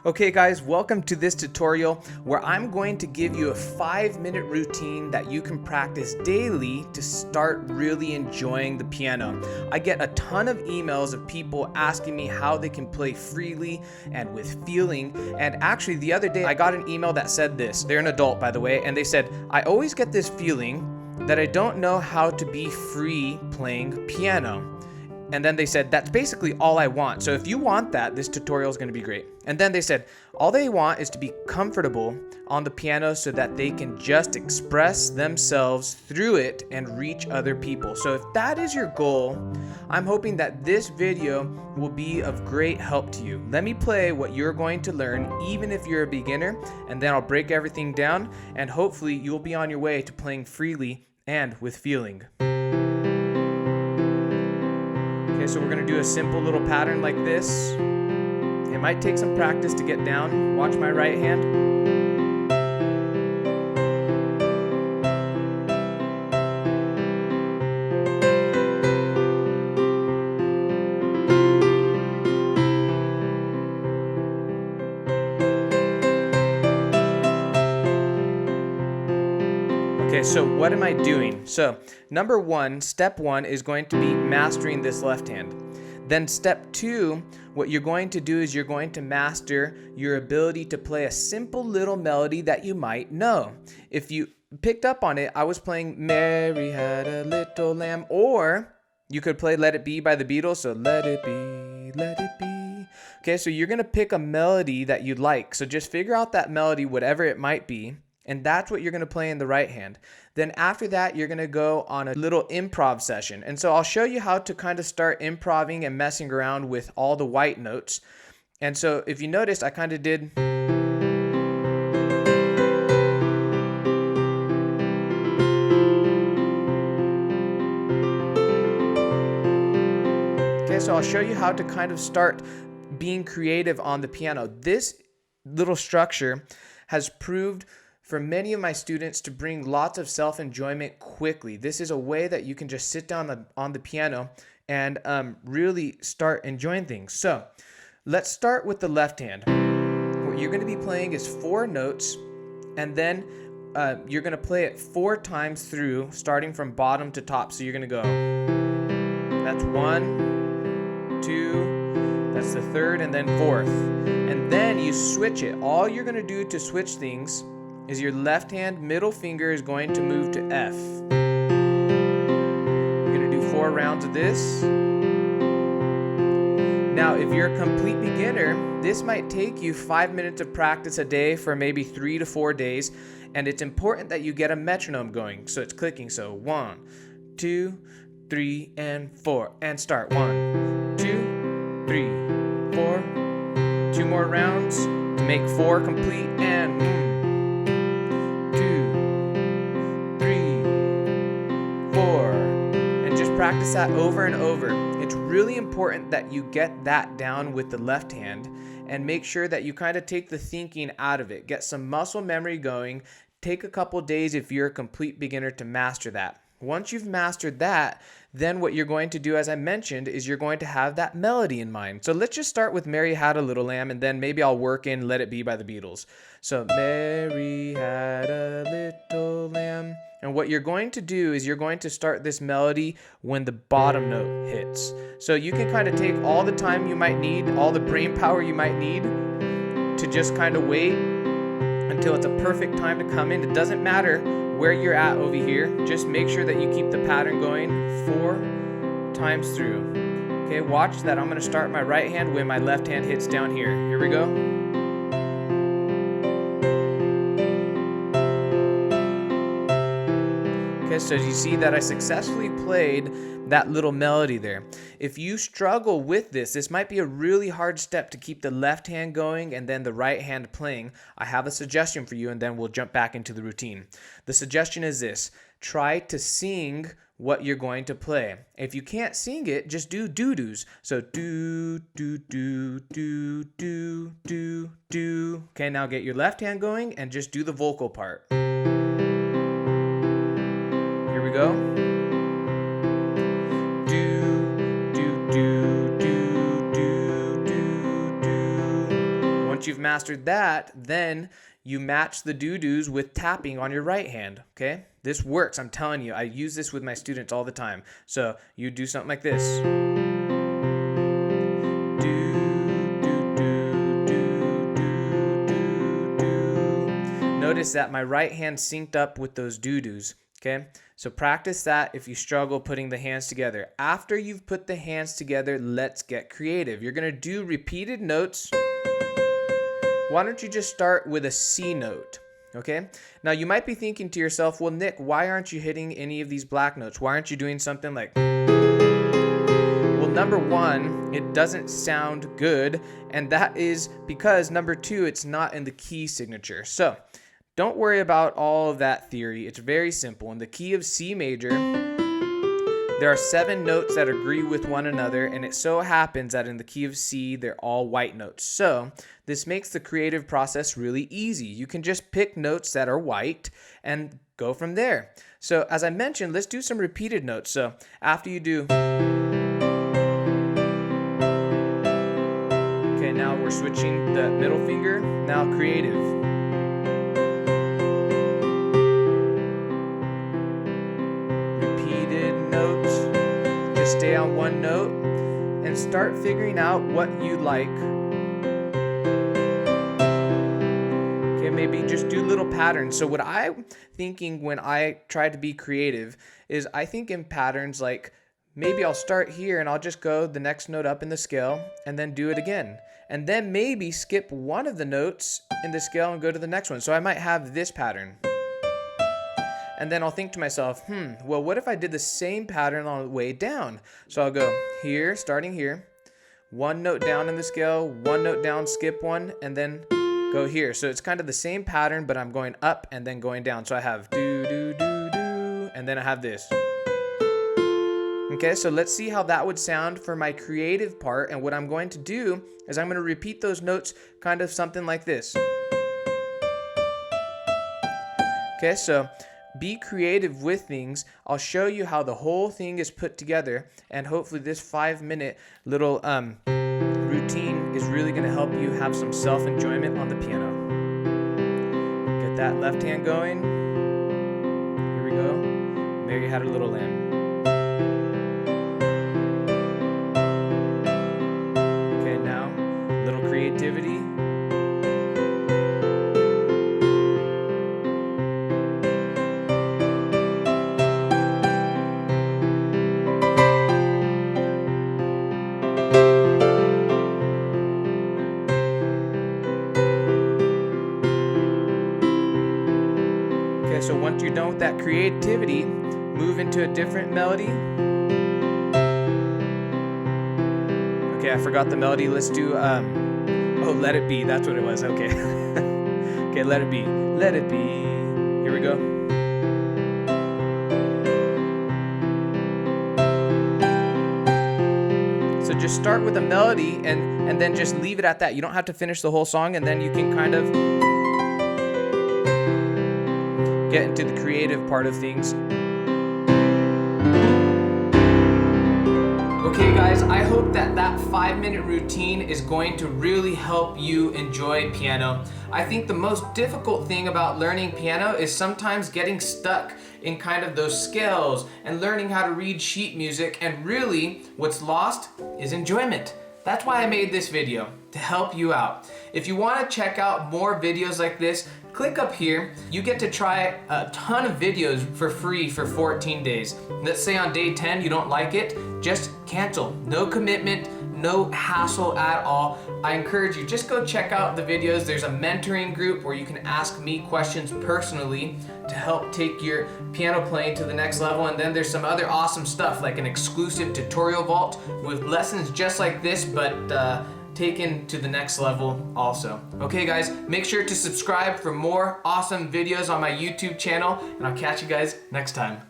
Okay guys, welcome to this tutorial where I'm going to give you a 5-minute routine that you can practice daily to start really enjoying the piano. I get a ton of emails of people asking me how they can play freely and with feeling, and actually the other day I got an email that said this. They're an adult, by the way, and they said, I always get this feeling that I don't know how to be free playing piano. And then they said, that's basically all I want. So if you want that, this tutorial is going to be great. And then they said, all they want is to be comfortable on the piano so that they can just express themselves through it and reach other people. So if that is your goal, I'm hoping that this video will be of great help to you. Let me play what you're going to learn, even if you're a beginner, and then I'll break everything down, and hopefully you'll be on your way to playing freely and with feeling. Okay, so we're going to do a simple little pattern like this. It might take some practice to get down. Watch my right hand. Okay, so what am I doing? So number one, step one is going to be mastering this left hand. Then step two, what you're going to do is you're going to master your ability to play a simple little melody that you might know. If you picked up on it, I was playing Mary Had a Little Lamb, or you could play Let It Be by the Beatles, so let it be, let it be. Okay, so you're going to pick a melody that you like. So just figure out that melody, whatever it might be, and that's what you're going to play in the right hand. Then after that, you're going to go on a little improv session. And so I'll show you how to kind of start improving and messing around with all the white notes. And so if you noticed, I kind of did. Okay, so I'll show you how to kind of start being creative on the piano. This little structure has proved for many of my students to bring lots of self-enjoyment quickly. This is a way that you can just sit down on the piano and really start enjoying things. So let's start with the left hand. What you're going to be playing is 4 notes, and then you're going to play it 4 times through, starting from bottom to top. So you're going to go, that's 1, 2, that's the 3rd, and then 4th. And then you switch it. All you're going to do to switch things is your left hand middle finger is going to move to F. You're going to do 4 rounds of this. Now, if you're a complete beginner, this might take you 5 minutes of practice a day for maybe 3 to 4 days, and it's important that you get a metronome going. So it's clicking. So 1, 2, 3, and 4, and start. 1, 2, 3, 4. 2 more rounds to make 4 complete, and 4, and just practice that over and over. It's really important that you get that down with the left hand and make sure that you kind of take the thinking out of it. Get some muscle memory going. Take a couple days if you're a complete beginner to master that. Once you've mastered that, then what you're going to do, as I mentioned, is you're going to have that melody in mind. So let's just start with Mary Had a Little Lamb, and then maybe I'll work in Let It Be by the Beatles. So Mary had a little lamb. And what you're going to do is you're going to start this melody when the bottom note hits. So you can kind of take all the time you might need, all the brain power you might need to just kind of wait until it's a perfect time to come in. It doesn't matter where you're at over here. Just make sure that you keep the pattern going 4 times through. Okay, watch that. I'm going to start my right hand when my left hand hits down here. Here we go. Okay, so you see that I successfully played that little melody there. If you struggle with this, this might be a really hard step to keep the left hand going and then the right hand playing. I have a suggestion for you, and then we'll jump back into the routine. The suggestion is this: try to sing what you're going to play. If you can't sing it, just do doo-doos. So do, do, do, do, do, do, do. Okay, now get your left hand going and just do the vocal part. Here we go. go. Do, do, do, do, do, do, do. Once you've mastered that, then you match the doo-doos with tapping on your right hand, okay? This works, I'm telling you. I use this with my students all the time. So you do something like this. Notice that my right hand synced up with those doo-doos, okay? So practice that if you struggle putting the hands together. After you've put the hands together, let's get creative. You're gonna do repeated notes. Why don't you just start with a C note, okay? Now you might be thinking to yourself, well, Nick, why aren't you hitting any of these black notes? Why aren't you doing something like... Well, number one, it doesn't sound good, and that is because number two, it's not in the key signature. So don't worry about all of that theory. It's very simple. In the key of C major, there are 7 notes that agree with one another, and it so happens that in the key of C, they're all white notes. So this makes the creative process really easy. You can just pick notes that are white and go from there. So as I mentioned, let's do some repeated notes. So after you do... Okay, now we're switching the middle finger. Now creative. Stay on one note and start figuring out what you like. Okay, maybe just do little patterns. So what I'm thinking when I try to be creative is I think in patterns like maybe I'll start here and I'll just go the next note up in the scale and then do it again. And then maybe skip one of the notes in the scale and go to the next one. So I might have this pattern. And then I'll think to myself, well, what if I did the same pattern on the way down? So I'll go here, starting here, one note down in the scale, one note down, skip one, and then go here. So it's kind of the same pattern, but I'm going up and then going down. So I have do, do, do, do, and then I have this. Okay, so let's see how that would sound for my creative part. And what I'm going to do is I'm going to repeat those notes kind of something like this. Okay, so be creative with things. I'll show you how the whole thing is put together, and hopefully this 5-minute little routine is really going to help you have some self-enjoyment on the piano. Get that left hand going. Here we go. Mary had a little lamb. Okay, now little creativity. So once you're done with that creativity, move into a different melody. Okay, I forgot the melody. Let's do, oh, Let It Be. That's what it was. Okay. Okay, Let It Be. Let It Be. Here we go. So just start with a melody and then just leave it at that. You don't have to finish the whole song, and then you can kind of get into the creative part of things. Okay guys, I hope that 5-minute routine is going to really help you enjoy piano. I think the most difficult thing about learning piano is sometimes getting stuck in kind of those scales and learning how to read sheet music, and really what's lost is enjoyment. That's why I made this video, to help you out. If you want to check out more videos like this, click up here. You get to try a ton of videos for free for 14 days. Let's say on day 10 you don't like it, just cancel. No commitment, no hassle at all. I encourage you, just go check out the videos. There's a mentoring group where you can ask me questions personally to help take your piano playing to the next level. And then there's some other awesome stuff like an exclusive tutorial vault with lessons just like this, but taken to the next level also. Okay guys, make sure to subscribe for more awesome videos on my YouTube channel, and I'll catch you guys next time.